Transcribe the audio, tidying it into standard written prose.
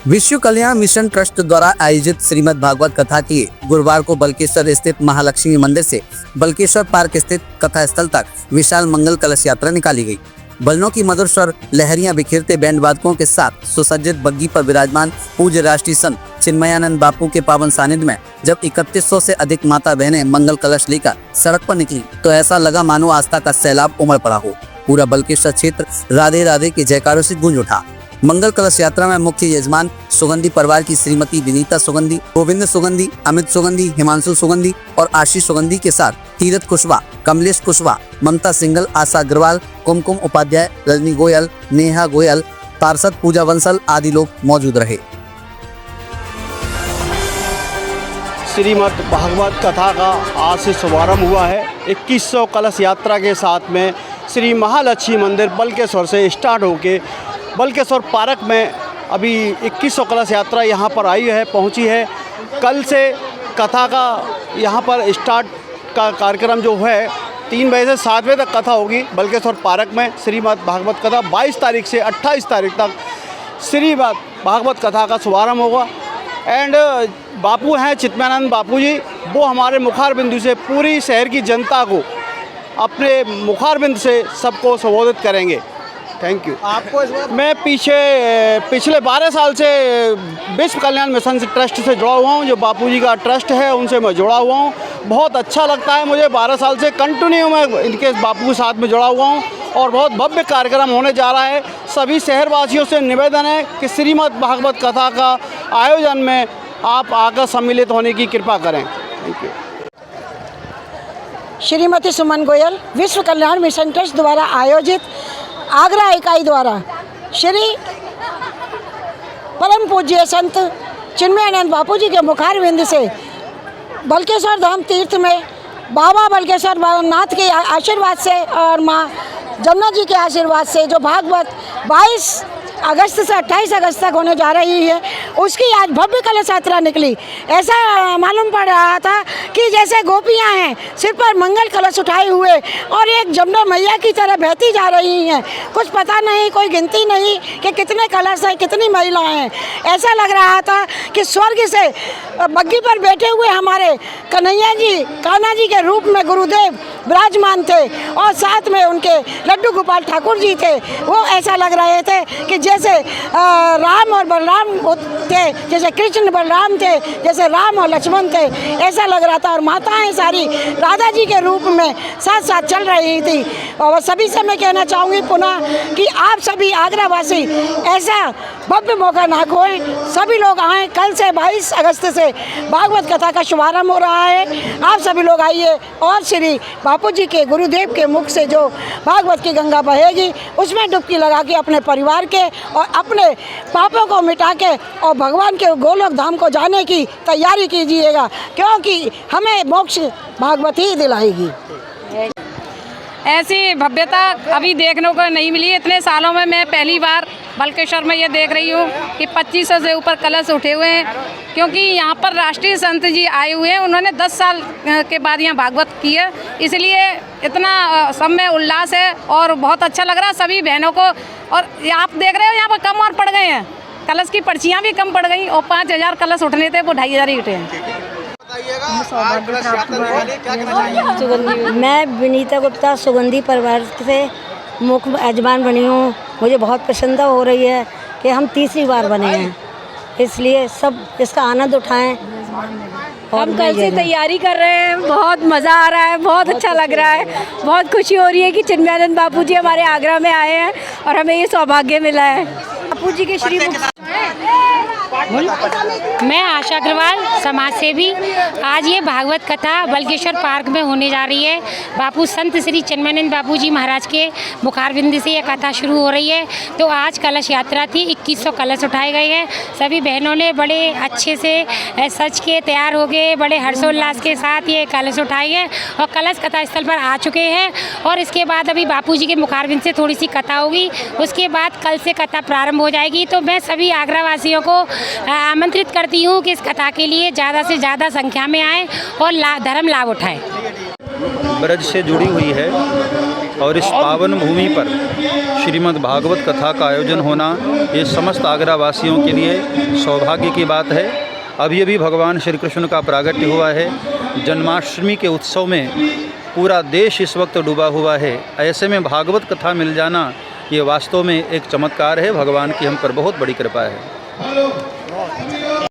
विश्व Kalyan mission trust द्वारा आयोजित श्रीमद् भागवत कथा की गुरुवार को बल्केश्वर स्थित महालक्ष्मी मंदिर से बल्केश्वर पार्क स्थित कथा स्थल तक विशाल मंगल कलश यात्रा निकाली गई। बलनों की मधुर स्वर लहरियां बिखेरते बैंड वादकों के साथ सुसज्जित बग्गी पर विराजमान पूज्य राष्ट्रीय संत चिन्मयानंद बापू के पावन सानिध्य में जब 3100 से अधिक माता बहनें मंगल कलश लेकर सड़क पर निकली तो ऐसा लगा मानो आस्था का सैलाब उमड़ पड़ा हो। पूरा बल्केश्वर क्षेत्र राधे राधे के जयकारों से गूंज उठा। मंगल कलश यात्रा में मुख्य यजमान सुगंधी परिवार की श्रीमती विनीता सुगंधी, गोविंद सुगंधी, अमित सुगंधी, हिमांशु सुगंधी और आशीष सुगंधी के साथ तीरथ कुशवाहा, कमलेश कुशवाहा, ममता सिंगल, आशा अग्रवाल, कुमकुम उपाध्याय, रजनी गोयल, नेहा गोयल, पार्षद पूजा बंसल आदि लोग मौजूद रहे। श्रीमद् भागवत कथा का आज से शुभारंभ हुआ है। 2100 कलश यात्रा के साथ में श्री महालक्ष्मी मंदिर बल्केश्वर से स्टार्ट होके बल्केश्वर पार्क में अभी 2100 कलश यात्रा यहाँ पर आई है, पहुँची है। कल से कथा का यहाँ पर स्टार्ट का कार्यक्रम जो है 3 बजे से 7 बजे तक कथा होगी बल्केश्वर पार्क में। श्रीमद् भागवत कथा 22 तारीख से 28 तारीख तक श्रीमद् भागवत कथा का शुभारंभ होगा। एंड बापू हैं चिन्मयानंद बापू जी, वो हमारे मुखार बिंदु से पूरी शहर की जनता को अपने मुखार बिंदु से सबको संबोधित करेंगे। Thank you. आपको मैं पिछले 12 साल से विश्व कल्याण मिशन से ट्रस्ट से जुड़ा हुआ हूँ, जो बापूजी का ट्रस्ट है उनसे मैं जुड़ा हुआ हूँ। बहुत अच्छा लगता है मुझे, 12 साल से कंटिन्यू मैं इनके बापू के साथ में जुड़ा हुआ हूँ और बहुत भव्य कार्यक्रम होने जा रहा है। सभी शहरवासियों से निवेदन है कि श्रीमद् भागवत कथा का आयोजन में आप आकर सम्मिलित होने की कृपा करें। Thank you. Shrimati Suman Goyal, Vishwa Kalyan mission trust द्वारा आयोजित आगरा इकाई द्वारा श्री परम पूज्य संत चिन्मयानंद बापू जी के मुखारविंद से बल्केश्वर धाम तीर्थ में बाबा बल्केश्वर नाथ के आशीर्वाद से और माँ जमुना जी के आशीर्वाद से जो भागवत 22 अगस्त से 28 अगस्त तक होने जा रही है, उसकी आज भव्य कलश यात्रा निकली। ऐसा मालूम पड़ रहा था कि जैसे गोपियां हैं सिर पर मंगल कलश उठाए हुए और एक जमुना मैया की तरह बहती जा रही हैं। कुछ पता नहीं, कोई गिनती नहीं कि कितने कलश हैं, कितनी महिलाएं हैं। ऐसा लग रहा था कि स्वर्ग से बग्गी पर बैठे हुए हमारे कन्हैया जी, कान्हा जी के रूप में गुरुदेव विराजमान थे और साथ में उनके लड्डू गोपाल ठाकुर जी थे। वो ऐसा लग रहे थे कि जैसे राम और बलराम थे, जैसे कृष्ण बलराम थे, जैसे राम और लक्ष्मण थे, ऐसा लग रहा था। और माताएं सारी राधा जी के रूप में साथ साथ चल रही थी। और सभी से मैं कहना चाहूँगी पुनः कि आप सभी आगरावासी ऐसा भव्य मौका ना खोएं, सभी लोग आएँ। कल से 22 अगस्त से भागवत कथा का शुभारंभ हो रहा है। आप सभी लोग आइए और श्री बापू जी के गुरुदेव के मुख से जो भागवत की गंगा बहेगी उसमें डुबकी लगा के अपने परिवार के और अपने पापों को मिटा के और भगवान के गोलोक धाम को जाने की तैयारी कीजिएगा, क्योंकि हमें मोक्ष भागवत ही दिलाएगी। ऐसी भव्यता अभी देखने को नहीं मिली। इतने सालों में मैं पहली बार बल्केश्वर में ये देख रही हूँ कि 2500 से ऊपर कलश उठे हुए हैं, क्योंकि यहाँ पर राष्ट्रीय संत जी आए हुए हैं। उन्होंने 10 साल के बाद यहाँ भागवत की है, इसलिए इतना सब में उल्लास है और बहुत अच्छा लग रहा है सभी बहनों को। और आप देख रहे हो यहाँ पर कम और पड़ गए हैं, कलश की पर्चियाँ भी कम पड़ गई और 5000 कलश उठने थे, वो 2500 ही उठे हैं। मैं विनीता गुप्ता सुगंधी परिवार से मुख्य यजमान बनी हूँ। मुझे बहुत प्रसन्नता हो रही है कि हम तीसरी बार बने हैं, इसलिए सब इसका आनंद उठाएं। हम कल से तैयारी कर रहे हैं, बहुत मज़ा आ रहा है, बहुत अच्छा लग रहा है, बहुत खुशी हो रही है कि चिन्मयानंद बापू जी हमारे आगरा में आए हैं और हमें ये सौभाग्य मिला है। बापू जी के श्री मैं आशा अग्रवाल, समाज सेवी। आज ये भागवत कथा बल्केश्वर पार्क में होने जा रही है। बापू संत श्री चिन्मयानंद बापू जी महाराज के मुखारबिंद से ये कथा शुरू हो रही है। तो आज कलश यात्रा थी, 2100 कलश उठाए गए हैं। सभी बहनों ने बड़े अच्छे से सज के तैयार हो गए, बड़े हर्षोल्लास के साथ ये कलश उठाए हैं और कलश कथा स्थल पर आ चुके हैं। और इसके बाद अभी बापू जी के मुखारबिंद से थोड़ी सी कथा होगी, उसके बाद कल से कथा प्रारंभ हो जाएगी। तो मैं सभी आगरा वासियों को आमंत्रित करती हूँ कि इस कथा के लिए ज़्यादा से ज़्यादा संख्या में आएँ और धर्म लाभ उठाएं। ब्रज से जुड़ी हुई है और इस पावन भूमि पर श्रीमद् भागवत कथा का आयोजन होना ये समस्त आगरा वासियों के लिए सौभाग्य की बात है। अभी अभी भगवान श्री कृष्ण का प्रागट्य हुआ है। जन्माष्टमी के उत्सव में पूरा देश इस वक्त डूबा हुआ है। ऐसे में भागवत कथा मिल जाना ये वास्तव में एक चमत्कार है। भगवान की हम पर बहुत बड़ी कृपा है।